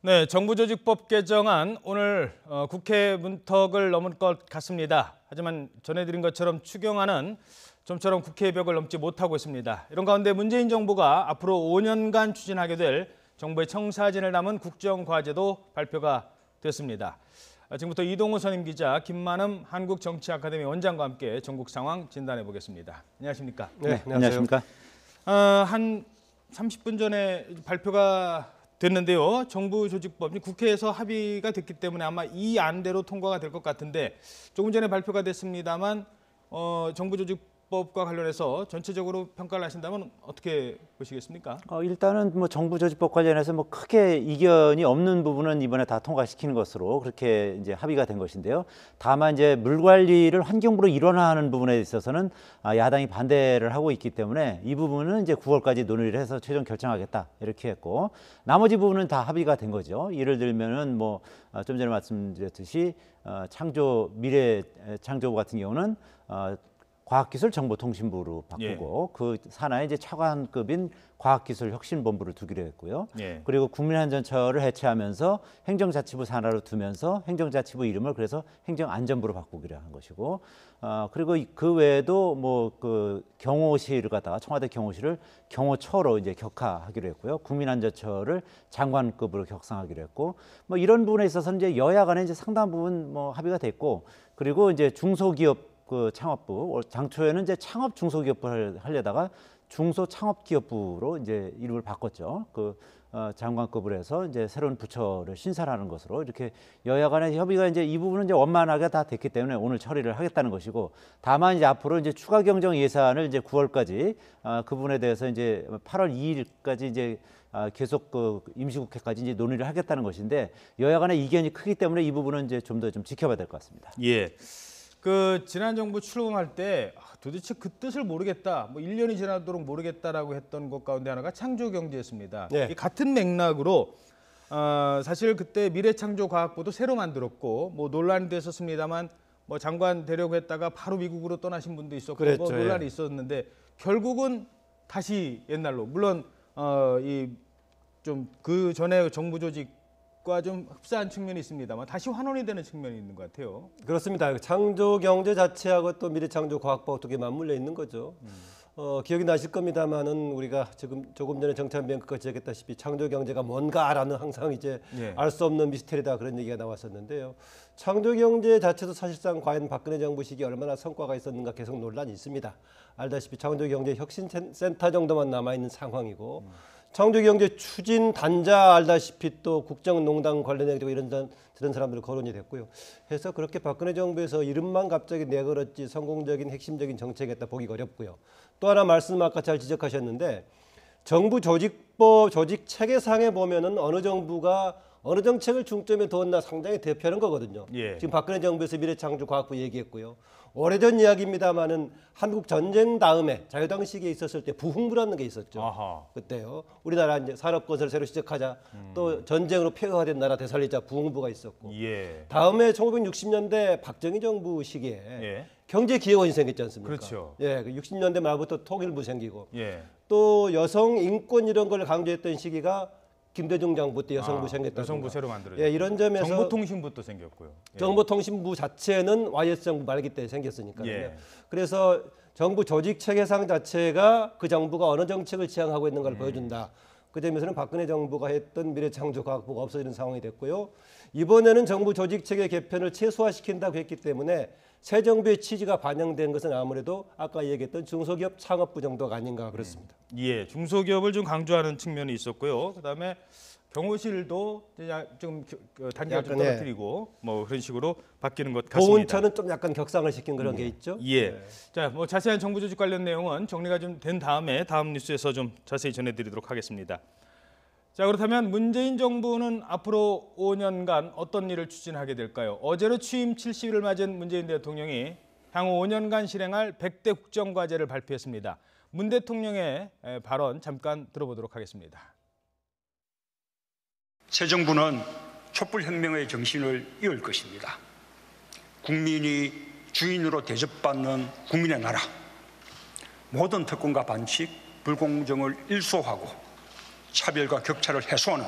네, 정부조직법 개정안 오늘 국회 문턱을 넘은 것 같습니다. 하지만 전해드린 것처럼 추경안은 좀처럼 국회의 벽을 넘지 못하고 있습니다. 이런 가운데 문재인 정부가 앞으로 5년간 추진하게 될 정부의 청사진을 담은 국정과제도 발표가 됐습니다. 지금부터 이동우 선임기자, 김만음 한국정치아카데미 원장과 함께 전국 상황 진단해 보겠습니다. 안녕하십니까? 네, 안녕하십니까? 한 30분 전에 발표가 됐는데요. 정부조직법, 국회에서 합의가 됐기 때문에 아마 이 안대로 통과가 될 것 같은데 조금 전에 발표가 됐습니다만 정부조직법과 관련해서 전체적으로 평가를 하신다면 어떻게 보시겠습니까? 일단은 정부조직법 관련해서 크게 이견이 없는 부분은 이번에 다 통과시키는 것으로 그렇게 이제 합의가 된 것인데요. 다만 이제 물 관리를 환경부로 일원화하는 부분에 있어서는 야당이 반대를 하고 있기 때문에 이 부분은 이제 9월까지 논의를 해서 최종 결정하겠다 이렇게 했고, 나머지 부분은 다 합의가 된 거죠. 예를 들면은 좀 전에 말씀드렸듯이 미래 창조부 같은 경우는 과학기술정보통신부로 바꾸고 그 산하에 이제 차관급인 과학기술혁신본부를 두기로 했고요. 그리고 국민안전처를 해체하면서 행정자치부 산하로 두면서 행정자치부 이름을 그래서 행정안전부로 바꾸기로 한 것이고, 그리고 그 외에도 그 경호실을 갖다가 청와대 경호실을 경호처로 이제 격하하기로 했고요. 국민안전처를 장관급으로 격상하기로 했고, 이런 부분에 있어서는 이제 여야 간에 이제 상당 부분 합의가 됐고, 그리고 이제 중소기업 창업부, 장초에는 이제 창업 중소기업부를 하려다가 중소창업기업부로 이제 이름을 바꿨죠. 장관급으로 해서 이제 새로운 부처를 신설하는 것으로 이렇게 여야 간의 협의가 이제 이 부분은 이제 원만하게 다 됐기 때문에 오늘 처리를 하겠다는 것이고, 다만 이제 앞으로 이제 추가 경정 예산을 이제 9월까지 그 부분에 대해서 이제 8월 2일까지 이제 계속 임시국회까지 이제 논의를 하겠다는 것인데, 여야 간의 이견이 크기 때문에 이 부분은 이제 좀 더 지켜봐야 될 것 같습니다. 예. 지난 정부 출범할 때 도대체 그 뜻을 모르겠다, 1년이 지나도록 모르겠다라고 했던 것 가운데 하나가 창조경제였습니다. 이 같은 맥락으로 사실 그때 미래창조과학부도 새로 만들었고 논란이 됐었습니다만 장관 되려고 했다가 바로 미국으로 떠나신 분도 있었고 그랬죠, 논란이 있었는데 결국은 다시 옛날로, 물론 그 전에 정부 조직 과 좀 흡사한 측면이 있습니다만 다시 환원이 되는 측면이 있는 것 같아요. 그렇습니다. 창조경제 자체하고 또 미래창조과학부가 어떻게 맞물려 있는 거죠. 기억이 나실 겁니다만은 우리가 지금 조금 전에 정찬빈 앵커가 지적했다시피 창조경제가 뭔가라는 항상 이제 알 수 없는 미스테리다 그런 얘기가 나왔었는데요. 창조경제 자체도 사실상 과연 박근혜 정부 시기에 얼마나 성과가 있었는가 계속 논란이 있습니다. 알다시피 창조경제 혁신센터 정도만 남아있는 상황이고, 창조경제 추진 단자 알다시피 또 국정농단 관련해가지고 이런 사람들 거론이 됐고요. 해서 그렇게 박근혜 정부에서 이름만 갑자기 내걸었지 성공적인 핵심적인 정책이었다 보기가 어렵고요. 또 하나 말씀 아까 잘 지적하셨는데, 정부 조직법 조직 체계상에 보면은 어느 정부가 어느 정책을 중점에 뒀나 상당히 대표하는 거거든요. 지금 박근혜 정부에서 미래창조과학부 얘기했고요. 오래전 이야기입니다만은 한국 전쟁 다음에 자유당 시기에 있었을 때 부흥부라는 게 있었죠. 그때요. 우리나라 이제 산업건설을 새로 시작하자, 또 전쟁으로 폐허화된 나라 되살리자 부흥부가 있었고, 다음에 1960년대 박정희 정부 시기에 경제기획원이 생겼지 않습니까? 그렇죠. 60년대 말부터 통일부 생기고, 또 여성 인권 이런 걸 강조했던 시기가 김대중 정부 때 여성부 생겼다. 여성부 새로 만들어졌죠. 이런 점에서 정보통신부도 생겼고요. 정보통신부 자체는 YS 정부 말기 때 생겼으니까요. 그래서 정부 조직 체계상 자체가 그 정부가 어느 정책을 지향하고 있는 걸 보여준다. 그 점에서는 박근혜 정부가 했던 미래창조과학부가 없어지는 상황이 됐고요. 이번에는 정부 조직 체계 개편을 최소화시킨다고 했기 때문에 새 정부의 취지가 반영된 것은 아무래도 아까 얘기했던 중소기업 창업부 정도가 아닌가 그렇습니다. 중소기업을 좀 강조하는 측면이 있었고요. 그다음에 경호실도 좀 단계를 좀 떨어뜨리고 그런 식으로 바뀌는 것 같습니다. 보훈처는 좀 약간 격상을 시킨 그런 게 있죠. 자, 자세한 정부 조직 관련 내용은 정리가 좀 된 다음에 다음 뉴스에서 좀 자세히 전해드리도록 하겠습니다. 자, 그렇다면 문재인 정부는 앞으로 5년간 어떤 일을 추진하게 될까요? 어제로 취임 70일을 맞은 문재인 대통령이 향후 5년간 실행할 100대 국정과제를 발표했습니다. 문 대통령의 발언 잠깐 들어보도록 하겠습니다. 새 정부는 촛불혁명의 정신을 이을 것입니다. 국민이 주인으로 대접받는 국민의 나라, 모든 특권과 반칙, 불공정을 일소하고 차별과 격차를 해소하는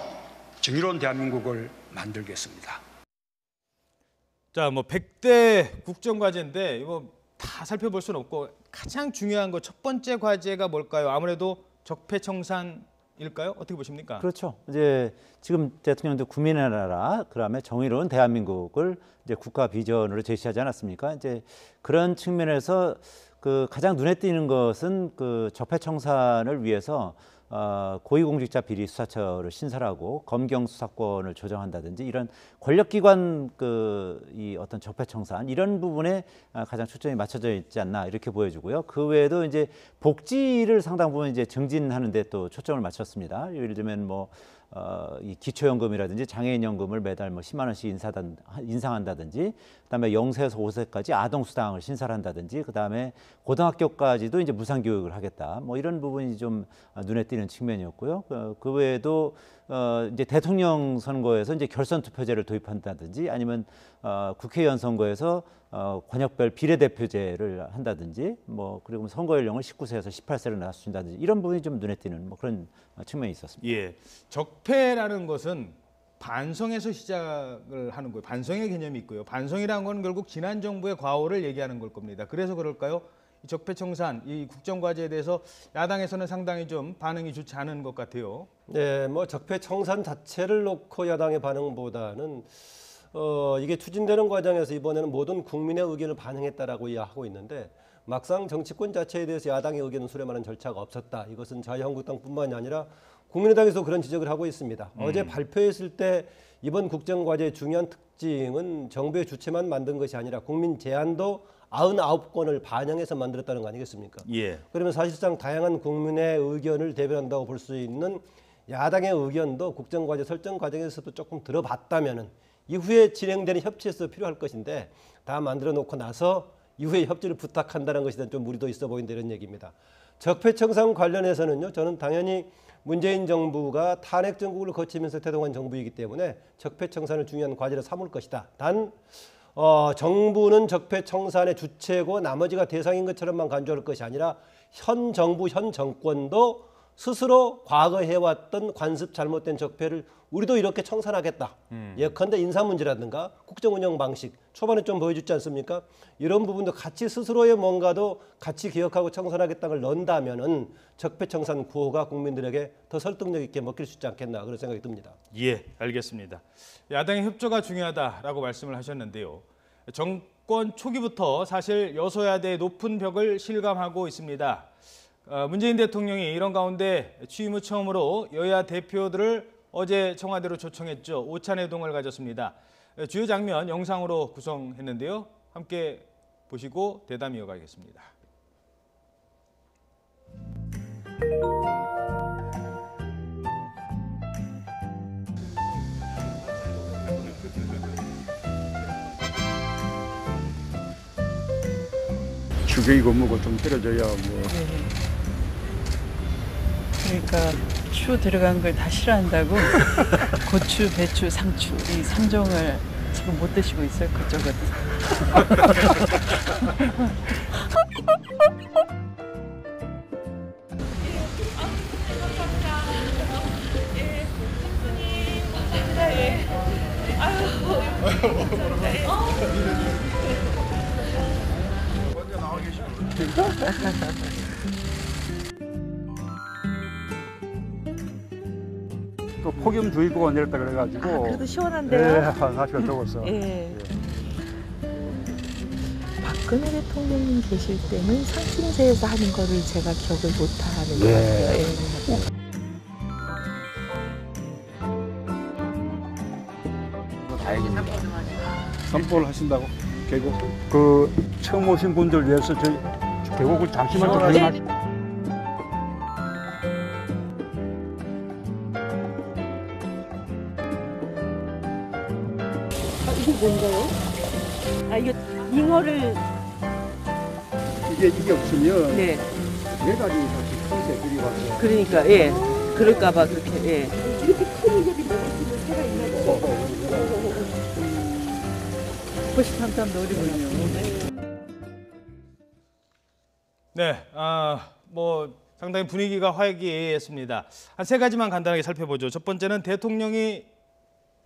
정의로운 대한민국을 만들겠습니다. 자, 뭐 100대 국정과제인데 이거 다 살펴볼 수는 없고 가장 중요한 거 첫 번째 과제가 뭘까요? 아무래도 적폐청산일까요? 어떻게 보십니까? 그렇죠. 이제 지금 대통령도 국민의 나라, 그다음에 정의로운 대한민국을 이제 국가 비전으로 제시하지 않았습니까? 이제 그런 측면에서 그 가장 눈에 띄는 것은 그 적폐청산을 위해서 고위공직자 비리 수사처를 신설하고 검경 수사권을 조정한다든지 이런 권력기관 이 어떤 적폐청산 이런 부분에 가장 초점이 맞춰져 있지 않나 이렇게 보여지고요. 그 외에도 이제 복지를 상당 부분 이제 증진하는데 또 초점을 맞췄습니다. 예를 들면 뭐 이 기초연금이라든지 장애인연금을 매달 뭐 10만 원씩 인상한다든지, 그다음에 0세에서 5세까지 아동수당을 신설한다든지, 그다음에 고등학교까지도 이제 무상교육을 하겠다. 뭐 이런 부분이 좀 눈에 띄는 측면이었고요. 그 외에도 이제 대통령 선거에서 이제 결선 투표제를 도입한다든지, 아니면 국회의원 선거에서 권역별 비례대표제를 한다든지, 뭐 그리고 선거 연령을 19세에서 18세로 낮춘다든지 이런 부분이 좀 눈에 띄는 뭐 그런 측면이 있었습니다. 예, 적폐라는 것은 반성에서 시작을 하는 거예요. 반성의 개념이 있고요. 반성이라는 건 결국 지난 정부의 과오를 얘기하는 걸 겁니다. 그래서 그럴까요? 이 적폐청산, 이 국정과제에 대해서 야당에서는 상당히 좀 반응이 좋지 않은 것 같아요. 네, 뭐 적폐청산 자체를 놓고 야당의 반응보다는 이게 추진되는 과정에서 이번에는 모든 국민의 의견을 반영했다라고 이야기하고 있는데, 막상 정치권 자체에 대해서 야당의 의견을 수렴하는 절차가 없었다. 이것은 자유한국당뿐만이 아니라 국민의당에서 그런 지적을 하고 있습니다. 어제 발표했을 때 이번 국정과제의 중요한 특징은 정부의 주체만 만든 것이 아니라 국민 제안도 99건을 반영해서 만들었다는 거 아니겠습니까? 예. 그러면 사실상 다양한 국민의 의견을 대변한다고 볼 수 있는 야당의 의견도 국정과제 설정 과정에서도 조금 들어봤다면은 이후에 진행되는 협치에서 필요할 것인데, 다 만들어 놓고 나서 이후에 협치를 부탁한다는 것이 좀 무리도 있어 보인다 이런 얘기입니다. 적폐청산 관련해서는요, 저는 당연히 문재인 정부가 탄핵 정국을 거치면서 태동한 정부이기 때문에 적폐청산을 중요한 과제로 삼을 것이다. 단 정부는 적폐청산의 주체고 나머지가 대상인 것처럼만 간주할 것이 아니라 현 정부, 현 정권도 스스로 과거 해왔던 관습 잘못된 적폐를 우리도 이렇게 청산하겠다. 예컨대 인사 문제라든가 국정운영 방식 초반에 좀 보여줬지 않습니까? 이런 부분도 같이 스스로의 뭔가도 같이 기억하고 청산하겠다는 걸 넣는다면은 적폐청산 구호가 국민들에게 더 설득력 있게 먹힐 수 있지 않겠나 그런 생각이 듭니다. 예, 알겠습니다. 야당의 협조가 중요하다라고 말씀을 하셨는데요. 정권 초기부터 사실 여소야대의 높은 벽을 실감하고 있습니다. 문재인 대통령이 이런 가운데 취임 후 처음으로 여야 대표들을 어제 청와대로 초청했죠. 오찬회동을 가졌습니다. 주요 장면 영상으로 구성했는데요. 함께 보시고 대담 이어가겠습니다. 추경이고 뭐고 좀 떨어져야 뭐. 네. 그러니까 추 들어간 걸 다 싫어한다고 고추, 배추, 상추 이 3종을 지금 못 드시고 있어요. 그쪽은. 또 폭염주의보가 내렸다 그래가지고. 그래도 시원한데요? 네, 사실 적었어. 예. 박근혜 대통령님 계실 때는 상승세에서 하는 거를 제가 기억을 못 하는 것 같아요. 예. 다행입니다. 선포를 하신다고? 계곡? 처음 오신 분들 위해서 저희 계곡을 잠시만 좀 구경하시. 이게 뭔가요? 이거 잉어를 이게 없으면 네. 매달이 사실 큰데 들이 와서. 그러니까 예. 그럴까봐 그렇게 예. 이렇게 큰 잉어이 먹을 수 있는 새가 있나 봐요. 호시탐탐 노리군요. 네, 상당히 분위기가 화기애애했습니다. 한 세 가지만 간단하게 살펴보죠. 첫 번째는 대통령이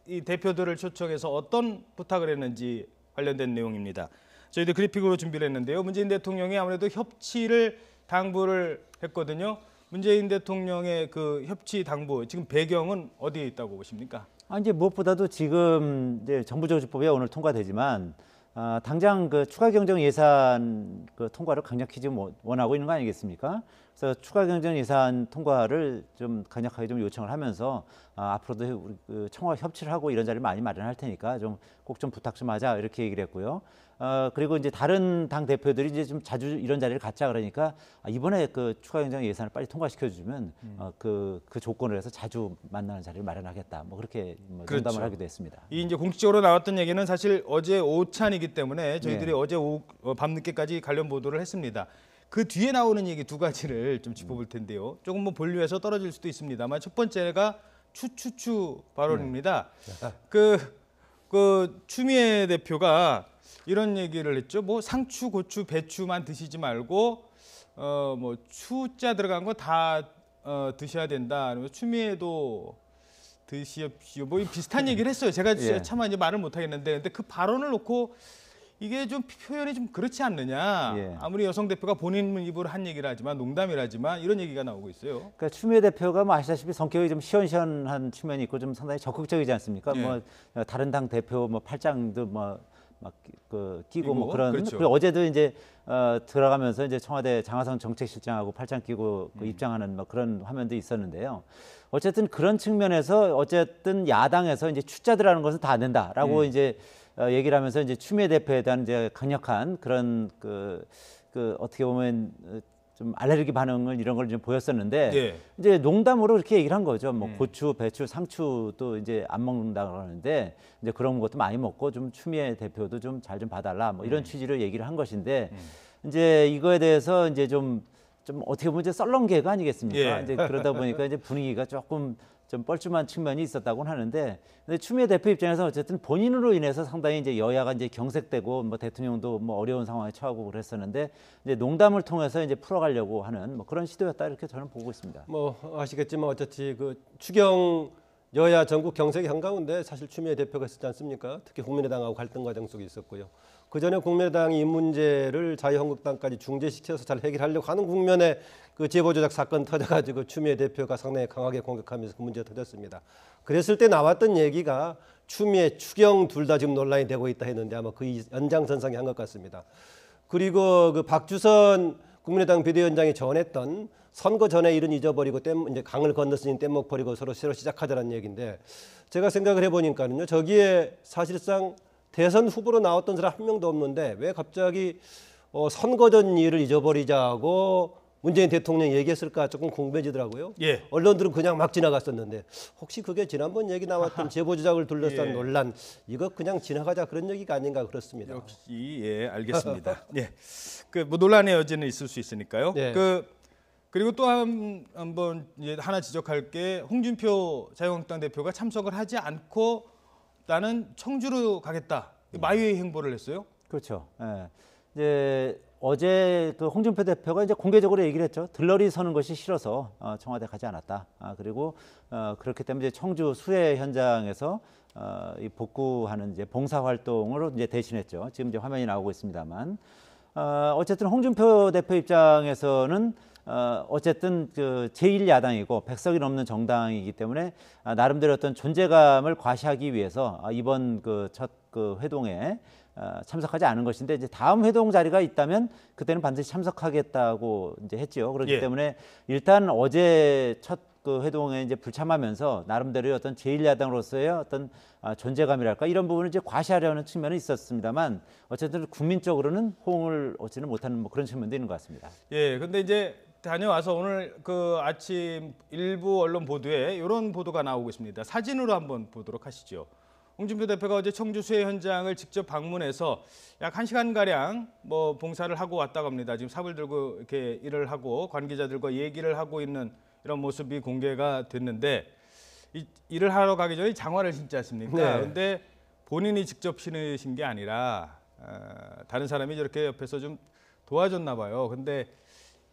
이 대표들을 초청해서 어떤 부탁을 했는지 관련된 내용입니다. 저희도 그래픽으로 준비를 했는데요. 문재인 대통령이 아무래도 협치를 당부를 했거든요. 문재인 대통령의 그 협치 당부 지금 배경은 어디에 있다고 보십니까? 이제 무엇보다도 지금 이제 정부조직법이 오늘 통과되지만 당장 그 추가 경정 예산 그 통과를 강력히 지금 원하고 있는 거 아니겠습니까? 그래서 추가 경정 예산 통과를 좀 강력하게 좀 요청을 하면서 앞으로도 우리 그 청와와 협치를 하고 이런 자리를 많이 마련할 테니까 좀 꼭 좀 부탁 좀 하자 이렇게 얘기를 했고요. 그리고 이제 다른 당 대표들이 이제 좀 자주 이런 자리를 갖자 그러니까 이번에 그 추가 경정 예산을 빨리 통과시켜 주면 그 조건을 해서 자주 만나는 자리를 마련하겠다. 뭐 그렇게 그렇죠. 농담을 하기도 했습니다. 이 이제 공식적으로 나왔던 얘기는 사실 어제 오찬이기 때문에 저희들이 어제 밤늦게까지 관련 보도를 했습니다. 그 뒤에 나오는 얘기 두 가지를 좀 짚어볼 텐데요. 조금 뭐 본류에서 떨어질 수도 있습니다만 첫 번째가 추추추 발언입니다. 그 추미애 대표가 이런 얘기를 했죠. 뭐 상추, 고추, 배추만 드시지 말고 뭐 추자 들어간 거 다 드셔야 된다. 추미애도 드시옵시오. 뭐 비슷한 얘기를 했어요. 제가 차마 이제 말을 못 하겠는데, 근데 그 발언을 놓고 이게 좀 표현이 좀 그렇지 않느냐. 아무리 여성 대표가 본인 입으로 한 얘기를 하지만 농담이라지만 이런 얘기가 나오고 있어요. 그러니까 추미애 대표가 뭐 아시다시피 성격이 좀 시원시원한 측면이 있고 좀 상당히 적극적이지 않습니까? 뭐 다른 당 대표 뭐 팔짱도 막 그 끼고 뭐 그런. 그렇죠. 그리고 어제도 이제 들어가면서 이제 청와대 장하성 정책실장하고 팔짱 끼고 그 입장하는 뭐 그런 화면도 있었는데요. 어쨌든 그런 측면에서 어쨌든 야당에서 이제 추자들하는 것은 다 안 된다라고 이제 얘기를 하면서 이제 추미애 대표에 대한 이제 강력한 그런 그 어떻게 보면 좀 알레르기 반응을 이런 걸 좀 보였었는데 이제 농담으로 이렇게 얘기를 한 거죠. 뭐 고추, 배추, 상추도 이제 안 먹는다고 하는데 이제 그런 것도 많이 먹고 좀 추미애 대표도 좀 잘 좀 봐달라 뭐 이런 취지로 얘기를 한 것인데 이제 이거에 대해서 이제 좀 어떻게 보면 이제 썰렁개가 아니겠습니까? 이제 그러다 보니까 이제 분위기가 조금 좀 뻘쭘한 측면이 있었다고는 하는데, 근데 추미애 대표 입장에서 어쨌든 본인으로 인해서 상당히 이제 여야가 이제 경색되고 뭐 대통령도 뭐 어려운 상황에 처하고 그랬었는데 이제 농담을 통해서 이제 풀어가려고 하는 뭐 그런 시도였다 이렇게 저는 보고 있습니다. 뭐 아시겠지만 어차피 그 추경 여야 전국 경색이 한가운데 사실 추미애 대표가 있었지 않습니까? 특히 국민의당하고 갈등 과정 속에 있었고요. 그 전에 국민의당이 이 문제를 자유한국당까지 중재시켜서 잘 해결하려고 하는 국면에 그 제보 조작 사건 터져가지고 추미애 대표가 상당히 강하게 공격하면서 그 문제가 터졌습니다. 그랬을 때 나왔던 얘기가 추미애, 추경 둘 다 지금 논란이 되고 있다 했는데 아마 그 연장선상에 한 것 같습니다. 그리고 그 박주선 국민의당 비대위원장이 전했던 선거 전에 일은 잊어버리고 이제 강을 건넜으니 뗏목 버리고 서로 새로 시작하자는 얘기인데, 제가 생각을 해보니까는요, 저기에 사실상 대선 후보로 나왔던 사람 한 명도 없는데 왜 갑자기 선거 전 일을 잊어버리자고 문재인 대통령이 얘기했을까 조금 궁금해지더라고요. 언론들은 그냥 막 지나갔었는데 혹시 그게 지난번 얘기 나왔던 제보 조작을 둘러싼 논란, 이거 그냥 지나가자 그런 얘기가 아닌가 그렇습니다. 역시 알겠습니다. 그 뭐 논란의 여지는 있을 수 있으니까요. 그리고 또 한번 하나 지적할 게 홍준표 자유한국당 대표가 참석을 하지 않고 나는 청주로 가겠다. 마이웨이 행보를 했어요. 그렇죠. 이제 어제 그 홍준표 대표가 이제 공개적으로 얘기를 했죠. 들러리 서는 것이 싫어서 청와대 가지 않았다. 그리고 그렇기 때문에 이제 청주 수해 현장에서 이 복구하는 이제 봉사 활동으로 이제 대신했죠. 지금 이제 화면이 나오고 있습니다만 어쨌든 홍준표 대표 입장에서는 어쨌든 그 제1야당이고 100석이 넘는 정당이기 때문에 나름대로 어떤 존재감을 과시하기 위해서 이번 그 첫 그 회동에 참석하지 않은 것인데, 이제 다음 회동 자리가 있다면 그때는 반드시 참석하겠다고 이제 했지요. 그렇기 때문에 일단 어제 첫 그 회동에 이제 불참하면서 나름대로의 어떤 제1야당으로서의 어떤 존재감이랄까 이런 부분을 이제 과시하려는 측면은 있었습니다만 어쨌든 국민적으로는 호응을 얻지는 못하는 뭐 그런 측면도 있는 것 같습니다. 근데 이제 다녀와서 오늘 그 아침 일부 언론 보도에 이런 보도가 나오고 있습니다. 사진으로 한번 보도록 하시죠. 홍준표 대표가 어제 청주 수해 현장을 직접 방문해서 약 1시간가량 뭐 봉사를 하고 왔다고 합니다. 지금 삽을 들고 이렇게 일을 하고 관계자들과 얘기를 하고 있는 이런 모습이 공개가 됐는데, 일을 하러 가기 전에 장화를 신지 않습니까? 그런데 본인이 직접 신으신 게 아니라 다른 사람이 저렇게 옆에서 좀 도와줬나 봐요. 근데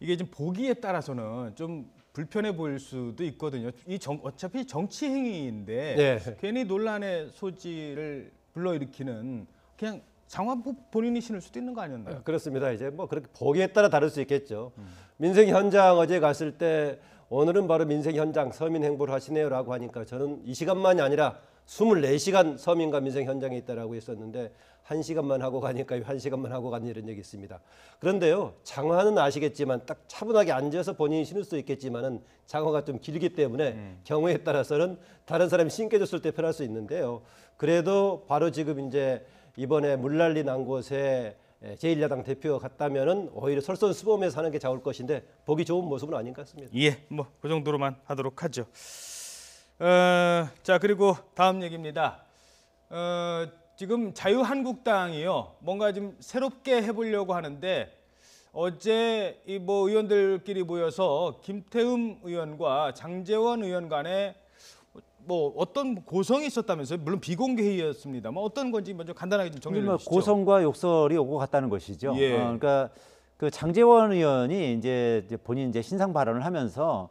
이게 좀 보기에 따라서는 좀 불편해 보일 수도 있거든요. 어차피 정치 행위인데 네. 괜히 논란의 소지를 불러일으키는 그냥 상황 본인이 신을 수도 있는 거 아니었나요? 그렇습니다. 이제 뭐 그렇게 보기에 따라 다를 수 있겠죠. 민생 현장 어제 갔을 때 오늘은 바로 민생 현장 서민 행보를 하시네요라고 하니까 저는 이 시간만이 아니라 24시간 서민과 민생 현장에 있다라고 했었는데 1시간만 하고 가니까 1시간만 하고 가는 이런 얘기 있습니다. 그런데요, 장화는 아시겠지만 딱 차분하게 앉아서 본인이 신을 수도 있겠지만은 장화가 좀 길기 때문에 경우에 따라서는 다른 사람이 신게 줬을 때 편할 수 있는데요. 그래도 바로 지금 이제 이번에 물난리 난 곳에 제1야당 대표가 갔다면은 오히려 솔선수범해서 하는 게 좋을 것인데 보기 좋은 모습은 아닌 것 같습니다. 예, 뭐 그 정도로만 하도록 하죠. 자, 그리고 다음 얘기입니다. 지금 자유한국당이요, 뭔가 좀 새롭게 해보려고 하는데 어제 이 뭐 의원들끼리 모여서 김태흠 의원과 장제원 의원 간에 뭐 어떤 고성이 있었다면서요? 물론 비공개 회의였습니다만 어떤 건지 먼저 간단하게 좀 정리해 주시죠. 고성과 욕설이 오고 갔다는 것이죠. 예. 그러니까 그 장제원 의원이 이제 본인 이제 신상 발언을 하면서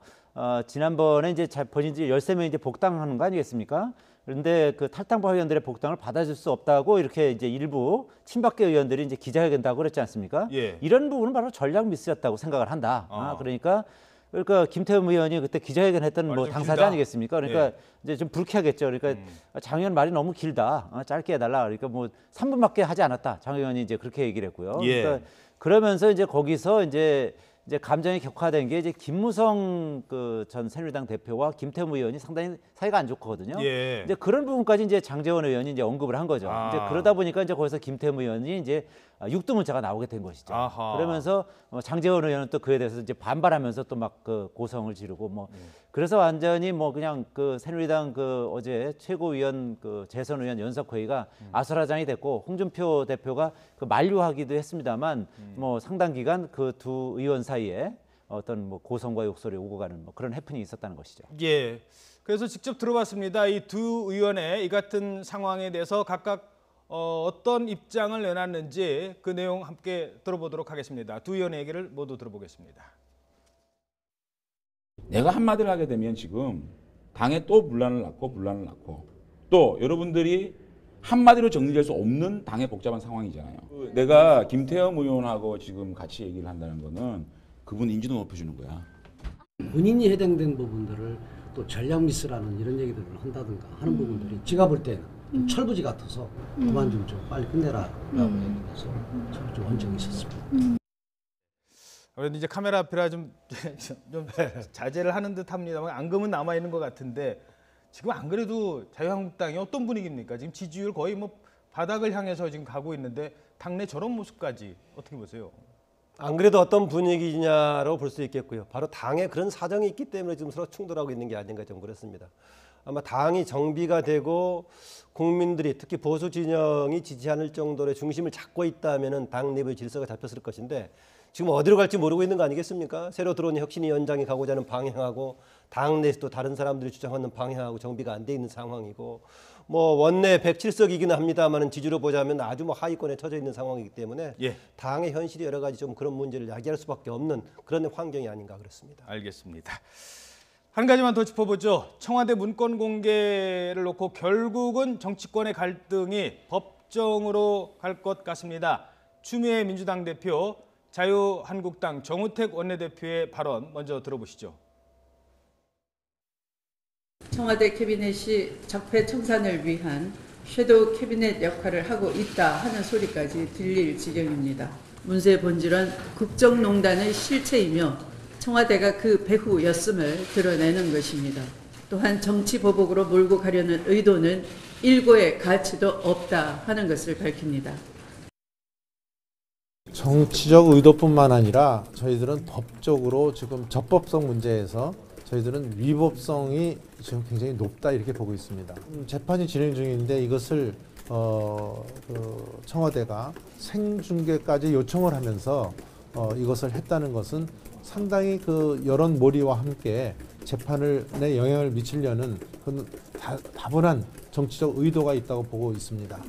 지난번에 이제 본인 13명이 이제 복당하는 거 아니겠습니까? 그런데 그 탈당파 의원들의 복당을 받아줄 수 없다고 이렇게 이제 일부 친박계 의원들이 이제 기자회견도 하고 그랬지 않습니까? 예. 이런 부분은 바로 전략 미스였다고 생각을 한다. 그러니까 김태흠 의원이 그때 기자회견 했던 뭐 당사자 길다. 아니겠습니까? 그러니까 예. 이제 좀 불쾌하겠죠. 그러니까 장 의원 말이 너무 길다. 짧게 해달라. 그러니까 뭐 3분밖에 하지 않았다. 장 의원이 이제 그렇게 얘기를 했고요. 예. 그러니까 그러면서 이제 거기서 이제 감정이 격화된 게 이제 김무성 그 전 새누리당 대표와 김태흠 의원이 상당히 사이가 안 좋거든요. 예. 이제 그런 부분까지 이제 장제원 의원이 이제 언급을 한 거죠. 이제 그러다 보니까 이제 거기서 김태흠 의원이 이제 육두문자가 나오게 된 것이죠. 아하. 그러면서 장제원 의원은 또 그에 대해서 이제 반발하면서 또 막 그 고성을 지르고 뭐 그래서 완전히 뭐 그냥 그 새누리당 그 어제 최고위원 그 재선 의원 연석회의가 아수라장이 됐고 홍준표 대표가 그 만류하기도 했습니다만 뭐 상당 기간 그 두 의원 사이에 어떤 뭐 고성과 욕설이 오고 가는 뭐 그런 해프닝이 있었다는 것이죠. 예. 그래서 직접 들어봤습니다. 이 두 의원의 이 같은 상황에 대해서 각각 어떤 입장을 내놨는지 그 내용 함께 들어보도록 하겠습니다. 두 의원의 얘기를 모두 들어보겠습니다. 내가 한마디를 하게 되면 지금 당에 또 분란을 낳고 또 여러분들이 한마디로 정리될 수 없는 당의 복잡한 상황이잖아요. 내가 김태흠 의원하고 지금 같이 얘기를 한다는 거는 그분 인지도 높여주는 거야. 본인이 해당된 부분들을 또 전략 미스라는 이런 얘기들을 한다든가 하는 부분들이 제가 볼 때는 좀 철부지 같아서 그만 좀 빨리 끝내라라고 얘기해서 저는 좀 원정이 있었습니다. 그런데 이제 카메라 앞이라 좀 자제를 하는 듯합니다만 앙금은 남아 있는 것 같은데 지금 안 그래도 자유한국당이 어떤 분위기입니까? 지금 지지율 거의 뭐 바닥을 향해서 지금 가고 있는데 당내 저런 모습까지 어떻게 보세요? 안 그래도 어떤 분위기냐라고 볼 수 있겠고요. 바로 당에 그런 사정이 있기 때문에 지금 서로 충돌하고 있는 게 아닌가 좀 그렇습니다. 아마 당이 정비가 되고 국민들이 특히 보수 진영이 지지 않을 정도의 중심을 잡고 있다면은 당 내부의 질서가 잡혔을 것인데 지금 어디로 갈지 모르고 있는 거 아니겠습니까? 새로 들어온 혁신위원장이 가고자 하는 방향하고 당 내에서도 다른 사람들이 주장하는 방향하고 정비가 안 돼 있는 상황이고 뭐 원내 107석이기는 합니다만은 지지로 보자면 아주 뭐 하위권에 처져 있는 상황이기 때문에 예. 당의 현실이 여러 가지 좀 그런 문제를 야기할 수밖에 없는 그런 환경이 아닌가 그렇습니다. 알겠습니다. 한 가지만 더 짚어보죠. 청와대 문건 공개를 놓고 결국은 정치권의 갈등이 법정으로 갈 것 같습니다. 추미애 민주당 대표, 자유한국당 정우택 원내대표의 발언 먼저 들어보시죠. 청와대 캐비넷이 적폐 청산을 위한 섀도우 캐비넷 역할을 하고 있다 하는 소리까지 들릴 지경입니다. 문제의 본질은 국정농단의 실체이며 청와대가 그 배후였음을 드러내는 것입니다. 또한 정치보복으로 몰고 가려는 의도는 일고의 가치도 없다 하는 것을 밝힙니다. 정치적 의도뿐만 아니라 저희들은 법적으로 지금 적법성 문제에서 저희들은 위법성이 지금 굉장히 높다 이렇게 보고 있습니다. 재판이 진행 중인데 이것을 청와대가 생중계까지 요청을 하면서 이것을 했다는 것은 상당히 그 여론 몰이와 함께 재판에 영향을 미치려는 그런 다분한 정치적 의도가 있다고 보고 있습니다.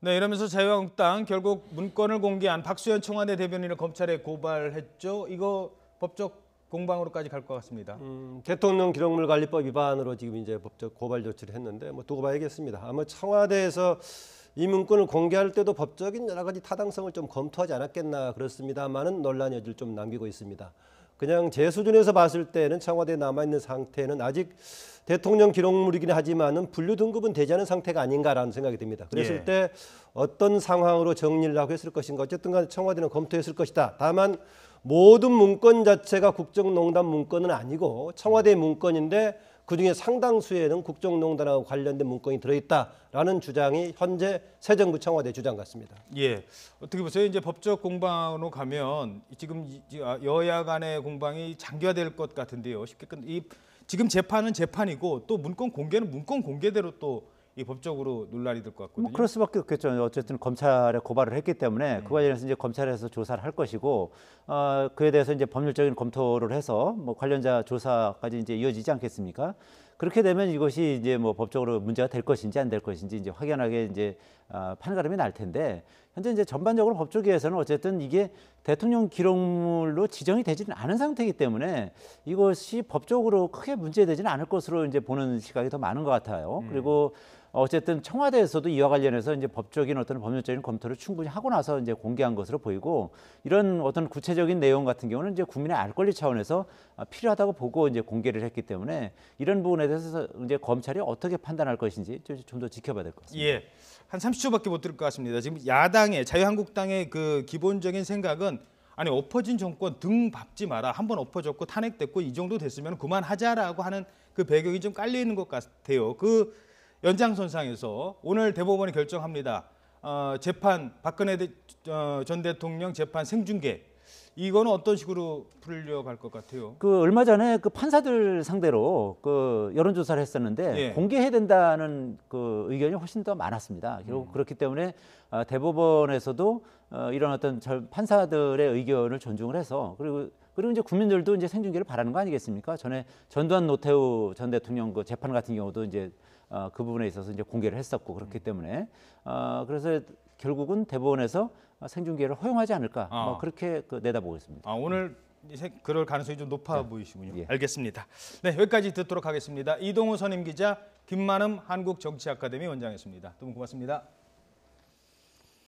네, 이러면서 자유한국당 결국 문건을 공개한 박수현 청와대 대변인을 검찰에 고발했죠. 이거 법적 공방으로까지 갈 것 같습니다. 대통령 기록물 관리법 위반으로 지금 이제 법적 고발 조치를 했는데 뭐 두고 봐야겠습니다. 아마 청와대에서 이 문건을 공개할 때도 법적인 여러 가지 타당성을 좀 검토하지 않았겠나 그렇습니다만은 논란 여지를 좀 남기고 있습니다. 그냥 제 수준에서 봤을 때는 청와대에 남아있는 상태는 아직 대통령 기록물이긴 하지만은 분류 등급은 되지 않은 상태가 아닌가라는 생각이 듭니다. 그랬을 때 어떤 상황으로 정리를 하고 했을 것인가 어쨌든 간에 청와대는 검토했을 것이다. 다만 모든 문건 자체가 국정농단 문건은 아니고 청와대 문건인데 그중에 상당수에는 국정농단하고 관련된 문건이 들어있다라는 주장이 현재 새 정부 청와대 주장 같습니다. 예, 어떻게 보세요? 이제 법적 공방으로 가면 지금 여야 간의 공방이 장기화될 것 같은데요. 쉽게 지금 재판은 재판이고 또 문건 공개는 문건 공개대로 또 이 법적으로 논란이 될 것 같거든요. 뭐 그럴 수밖에 없겠죠. 어쨌든 검찰에 고발을 했기 때문에 그 과정에서 이제 검찰에서 조사를 할 것이고 그에 대해서 이제 법률적인 검토를 해서 뭐 관련자 조사까지 이제 이어지지 않겠습니까? 그렇게 되면 이것이 이제 뭐 법적으로 문제가 될 것인지 안 될 것인지 이제 확연하게 이제 판가름이 날 텐데 현재 이제 전반적으로 법조계에서는 어쨌든 이게 대통령 기록물로 지정이 되지는 않은 상태이기 때문에 이것이 법적으로 크게 문제되지는 않을 것으로 이제 보는 시각이 더 많은 것 같아요. 그리고 어쨌든 청와대에서도 이와 관련해서 이제 법적인 어떤 법률적인 검토를 충분히 하고 나서 이제 공개한 것으로 보이고 이런 어떤 구체적인 내용 같은 경우는 이제 국민의 알 권리 차원에서 필요하다고 보고 이제 공개를 했기 때문에 이런 부분에 대해서 이제 검찰이 어떻게 판단할 것인지 좀 더 지켜봐야 될 것 같습니다. 예, 한 30초밖에 못 들을 것 같습니다. 지금 야당의 자유한국당의 그 기본적인 생각은 아니 엎어진 정권 등 밟지 마라. 한번 엎어졌고 탄핵됐고 이 정도 됐으면 그만하자라고 하는 그 배경이 좀 깔려 있는 것 같아요. 그 연장선상에서 오늘 대법원이 결정합니다. 재판 박근혜 전 대통령 재판 생중계 이거는 어떤 식으로 풀려갈 것 같아요? 그 얼마 전에 그 판사들 상대로 그 여론조사를 했었는데 공개해야 된다는 그 의견이 훨씬 더 많았습니다. 결국 그렇기 때문에 대법원에서도 이런 어떤 판사들의 의견을 존중을 해서 그리고 이제 국민들도 이제 생중계를 바라는 거 아니겠습니까? 전에 전두환 노태우 전 대통령 그 재판 같은 경우도 이제 그 부분에 있어서 이제 공개를 했었고 그렇기 때문에 그래서 결국은 대법원에서 생중계를 허용하지 않을까 뭐 그렇게 내다보고 있습니다. 오늘 그럴 가능성이 좀 높아 보이시군요. 예. 알겠습니다. 네, 여기까지 듣도록 하겠습니다. 이동우 선임 기자, 김만흠 한국정치아카데미 원장이었습니다. 두 분 고맙습니다.